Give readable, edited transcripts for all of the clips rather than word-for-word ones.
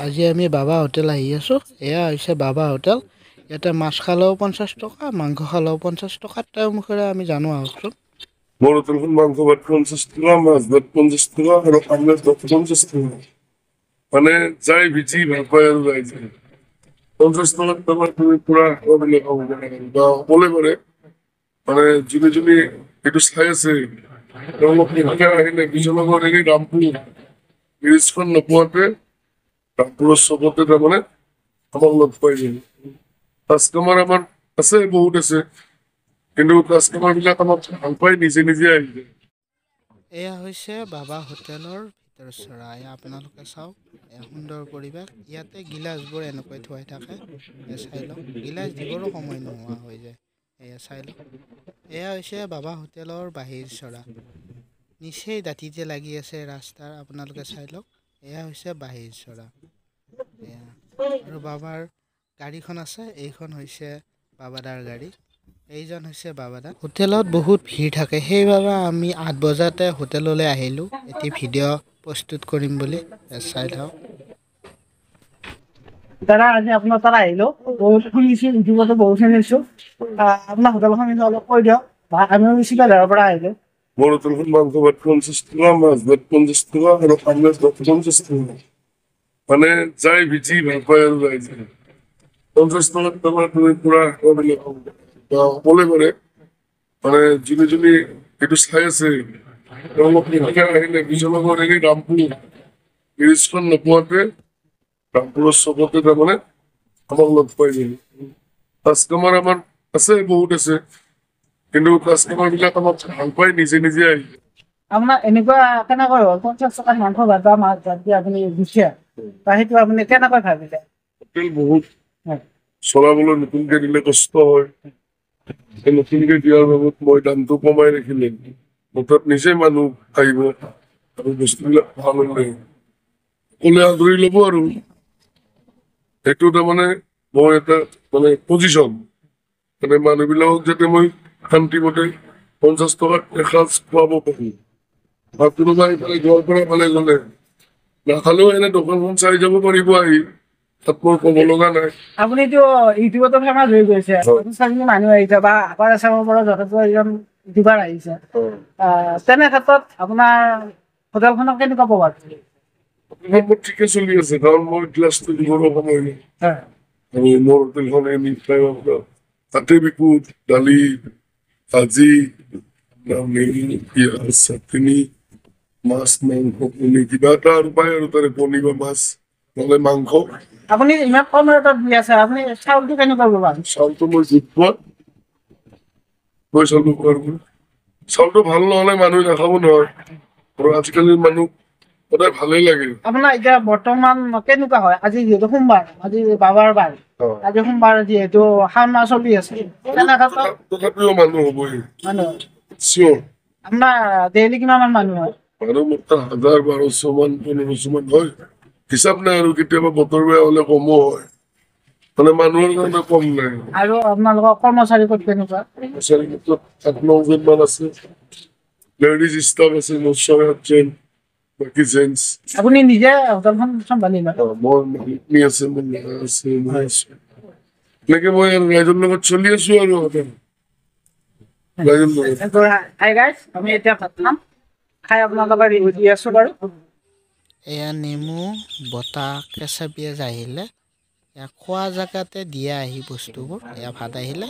আজি আমি বাবা হোটেল আহি আছোঁ। এয়া হৈছে বাবা হোটেল। ইয়াতে মাছ খালেও 50 টকা, মাংস খালেও 50 টকা। তেওঁৰ মুখেৰে আমি জানো আহকচোন। মোৰ হোটেলখন মাংস ভাত 50 টকা, মাছ ভাত 50 টকা আৰু আমলেট ভাত 50 টকা। মানে যাই বিচি ভাল পায় আৰু যাই যায় 50 টকাত তোমাৰ তুমি পুৰা খাবলৈ ক'লে পাৰে মানে যোনে যোনে এইটো চাই আছে তেওঁলোক আহিলে বিজয়নগৰ এনে ৰামপুৰ ব্ৰিজখন নোপোৱাতে ৰামপুৰৰ চবতে তাৰমানে আমাক লগ পাই যায়। কাষ্টমাৰ আমাৰ আছে, বহুত আছে, কিন্তু কাষ্টমাৰ বিলাক আমাক ভাল পাই নিজে নিজে আহি যায়। এয়া হৈছে বাবা হোটেলৰ ভিতৰ চৰা। এয়া আপোনালোকে চাওক, এয়া সুন্দৰ পৰিৱেশ। ইয়াতে গিলাচবোৰ এনেকৈ থোৱাই থাকে। এয়া চাই লওক, গিলাচ দিবৰো সময় নোহোৱা হৈ যায়। এয়া চাই লওক, এয়া হৈছে বাবা হোটেলৰ বাহিৰ চৰা। নিচেই দাঁতিতে লাগি আছে ৰাস্তাৰ, আপোনালোকে চাই লওক। এয়া হৈছে বাহিৰ চৰা। এয়া আৰু বাবাৰ গাড়ীখন আছে, এইখন হৈছে বাবাদাৰ গাড়ী। এইজন হৈছে বাবাদা। হোটেলত বহুত ভিৰ থাকে, সেইবাবে আমি 8 বজাতে হোটেললৈ আহিলোঁ এটি ভিডিঅ' প্ৰস্তুত কৰিম বুলি। চাই থাকক। দাদা আজি আপোনাৰ তাত আহিলোঁ, বহুত শুনিছোঁ, ইউটিউবতো বহুত শুনিছোঁ। আপোনাৰ হোটেলখন অলপ কৈ দিয়ক। আমিও চিকাদাৰৰ পৰা আহিলোঁ। মোৰ হোটেলখন মাংস ভাত 50 টকা, মাছ ভাত 50 টকা আৰু আমলেট ভাত 50 টকা। মানে যাই বিচি ভাল পায় আৰু যাই যায় 50 টকাত তোমাৰ তুমি পুৰা খাবলৈ ক'লে পাৰে মানে যোনে যোনে এইটো চাই আছে তেওঁলোক আহিলে বিজয়নগৰ এনে ৰামপুৰ ব্ৰিজখন নোপোৱাতে ৰামপুৰৰ চবতে তাৰমানে আমাক লগ পাই যায়। কাষ্টমাৰ আমাৰ আছে, বহুত আছে, কিন্তু কাষ্টমাৰ বিলাক আমাক ভাল পাই নিজে নিজে আহি যায়। আপোনাৰ এনেকুৱা কেনেকৈ হ'ল 50 টকাত মাংস ভাত বা মাছ ভাত দি আপুনি দিছে, সেইটো আপুনি কেনেকৈ ভাবিলে? হোটেল বহুত চলাবলৈ নতুনকে দিলে কষ্ট হয়, নতুনকে দিয়াৰ বাবদ মই দামটো কমাই ৰাখিলে মুঠত নিজে মানুহ আহিব আৰু বস্তুবিলাক ভাল হলে ক'লে আদৰি ল'ব আৰু সেইটো তাৰমানে মই এটা মানে পজিশ্যন মানে মানুহবিলাকক যাতে মই শান্তিমতে 50 টকাত এসাঁজ খুৱাব পাৰোঁ। বা কোনোবা এইফালে ঘৰৰ পৰা ফালে গ'লে নাখালেও এনে দোকানখন চাই যাব পাৰিব আহি, তাত মোৰ ক'ব লগা নাই। আপুনিতো ইউটিউবতো ফেমাছ হৈ গৈছে, মানুহ আহিছে বা আপাৰ আছামৰ পৰা যথেষ্ট এজন ইউটিউবাৰ আহিছে। তেনে ক্ষেত্ৰত আপোনাৰ হোটেলখনক কেনেকুৱা প্ৰভাৱ? মোৰ ঠিকে চলি আছে, কাৰণ মই গ্লাছটো দিবৰো সময় নাই আৰু মোৰ হোটেলখন এনি টাইম তাতে বিকো দালি, ভাজি, পিঁয়াজ, চাটনি, মাছ, মাংস, কণী, কিবা এটা আৰু পায় আৰু তাৰে কণী বা মাছ নহ'লে মাংস। আপুনি ইমান কম ৰেটত দি আছে, আপুনি চাউলটো কেনেকুৱা পাব? চাউলটো মই জোখত মই চাউলটো পাৰোঁ। চাউলটো ভাল নহ'লে মানুহে নাখাব নহয়, আৰু আজিকালিৰ মানুহ সদায় ভালেই লাগে। আপোনাৰ এতিয়া বৰ্তমান কেনেকুৱা হয়? আজি যিহেতু সোমবাৰ, আজি বাবাৰ বাৰ, আজি সোমবাৰ যিহেতু শাওণ মাহ চলি আছে, তথাপিও মানুহ হ'বই মানুহ চিয়ৰ। আপোনাৰ ডেইলি কিমান মানুহ হয়? আৰু মোৰ তাত 1000, 1200 মান 1500 মান হয়, হিচাপ নাই আৰু কেতিয়াবা বতৰ বেয়া হ'লে কমো হয়, মানে মানুহৰ কাৰণে কম নাই। আৰু আপোনালোকৰ কৰ্মচাৰী ক'ত কেনেকুৱা? কৰ্মচাৰী ক্ষেত্ৰত 8-9জন মান আছে, লেডিজ ষ্টাফ আছে, মোৰ 6-7জন, বাকী জেন্টছ। আপুনি নিজে হোটেলখন চম্ভালি লয়? মোৰ পত্নী আছে, মোৰ ল'ৰা আছে, মই আছো, এনেকে মই আৰু ৰাইজৰ লগত চলি আছো আৰু ৰাইজৰ লগত। হাই গাইজ, আমি এতিয়া ভাত খাম, খাই আপোনালোকৰ ৰিভিউ দি আছো বাৰু। এয়া নেমু, বতাহ, কেঁচা পিঁয়াজ আহিলে এয়া খোৱা জেগাতে দিয়ে আহি বস্তুবোৰ। এয়া ভাত আহিলে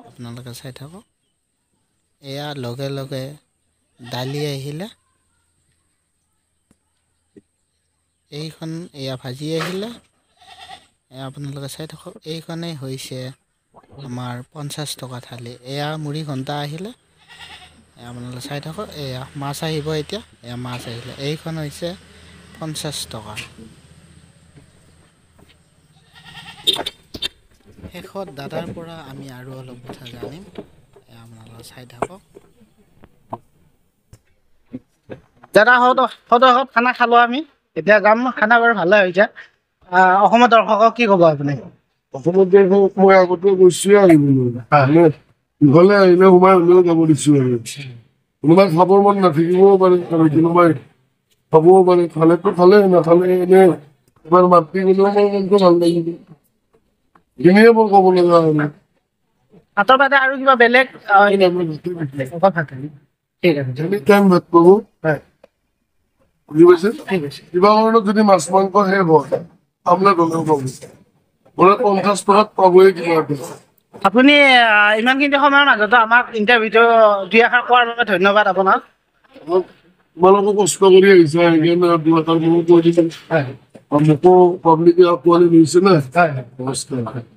আপোনালোকে চাই থাকক। এয়া লগে লগে দালি আহিলে, এইখন এয়া ভাজি আহিলে, এয়া আপোনালোকে চাই থাকক। এইখনেই হৈছে আমাৰ 50 টকা থালি। এয়া মুড়ি ঘণ্টা আহিলে, এয়া আপোনালোকে চাই থাকক। এয়া মাছ আহিব এতিয়া, এয়া মাছ আহিলে। এইখন হৈছে 50 টকা। শেষত দাদাৰ পৰা আমি আৰু অলপ কথা জানিম, এয়া আপোনালোকে চাই থাকক। দাদা সদৌ খানা খালো আমি, এতিয়া যাম। খানা বাৰু ভালে হৈছে। অসমৰ দৰ্শকক কি ক'ব আপুনি? অসমত মই আগতে গৈছোৱে আহিবলৈ, ইফালে আহিলে সোমাই হ'লেও যাব দিছো আৰু কোনোবাই খাবৰ মন নাথাকিবও পাৰে আৰু কোনোবাই খাবও পাৰে খালেতো খালে নাখালে এনে এবাৰ মাতি গ'লেও মোৰ মনটো ভাল লাগিব এইখিনিয়ে মোৰ ক'ব লগা হ'ল ভাতৰ বাদে আৰু কিবা বেলেগ অকল ভাত ঠিক আছে এনি টাইম ভাত পাব হয় বুজি পাইছে ঠিক আছে কিবা কাৰণত যদি মাছ মাংস শেষ হয় আপোনাক গ'লেও পাব মানে 50 টকাত পাবই কিবা এটা আপুনি ইমানখিনি সময়ৰ মাজতো আমাক ইণ্টাৰভিউটো দুই এষাৰ কোৱাৰ বাবে ধন্যবাদ আপোনাক তোমালোকো কষ্ট কৰি আহিছা সেইকাৰণে আপোনালোকৰ ময়ো কৈ দিছোঁ হয় মোকো পাব্লিকে আঁকোৱালি লৈছে না হয় নমস্কাৰ